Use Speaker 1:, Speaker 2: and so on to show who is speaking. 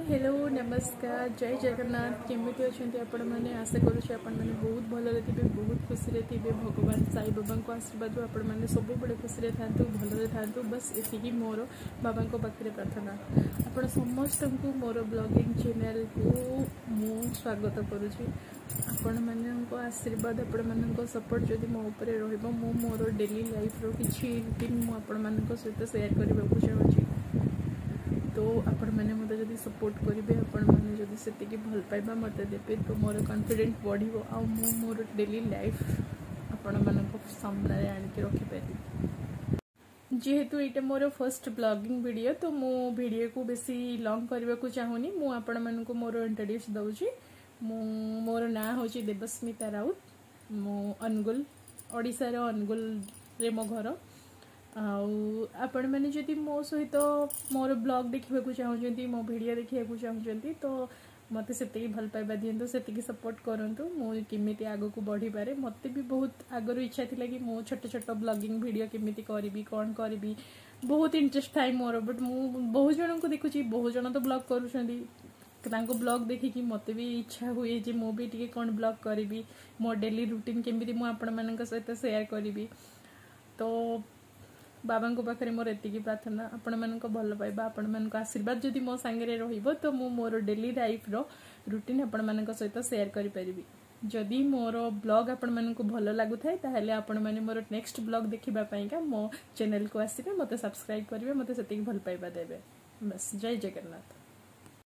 Speaker 1: Hello नमस्कार जय जगन्नाथ केमिति अच्छे आपण मैंने आशा करुँचे आपण मैंने बहुत भल थे बहुत खुशी थे भगवान साई बाबा को आशीर्वाद आपण मैंने सब बड़े खुशी था भल था बस ये मोर बाबा पाखे प्रार्थना आपण समस्त को मोर ब्लॉगिंग चैनल को मु स्वागत करुँची आपण मैंने आशीर्वाद आपण मान सपोर्ट जदि मो उपरे रहिबो मु मोर डेली लाइफ रो किछि रूटीन मु आपण मान सहित शेयर करबा को चाहूँगी तो आपण मैंने मत जदि सपोर्ट करेंगे आपण मैंने जदि से भल पाइबा मत देते तो मोर कॉन्फिडेंट बढ़िबो आ मु मोर डेली लाइफ आपण मानक सामने आनिक रखिपारि जेहेतु ये मोर फर्स्ट ब्लॉगिंग वीडियो तो मु वीडियो को बेसी लॉन्ग करने को चाहूनी मु आपण मानक मोर इंट्रोड्यूस दउची मोर ना होची देवस्मिता राउत मु अनुगुल ओडिसा रो अनुगुल रे मो घर आपण मैंने जदि मो सहित मोर ब्लॉग देखा चाहूँगी मो वीडियो देखा चाहूँगी तो मत से भल पाइबा दिंतु से सपोर्ट करूँ मुझे आग को बढ़ी पारे मत भी बहुत आगर इच्छा थी कि मो छोट छोट ब्लॉगिंग वीडियो केमी करी कौन करी बहुत इंटरेस्ट थाए मोर बट मु बहुत जन को देखुची बहुत जन तो ब्लॉग करुँच ब्लॉग देखिकी मत भी इच्छा हुए जे मु भी टी कौन ब्लॉग करी मो डेली रूटीन केमी मुझे सहित शेयर करी तो बाबा को पाखे मोर एतिकी प्रार्थना आपण मान भल पाइबा आपण मान आशीर्वाद जदि मो सांगे रहिबो तो मु मोर डेली लाइफ रो रूटीन आपण मान सहित शेयर करि परिबी जदि मोर ब्लॉग आपण मान भल लागु थाए ताहले आपण मान मोर नेक्स्ट ब्लॉग देखिबा पईका मो चैनल को आसीबे मते सब्सक्राइब करिवे मते सेतिकी भल पाइबा देबे बस जय जगन्नाथ।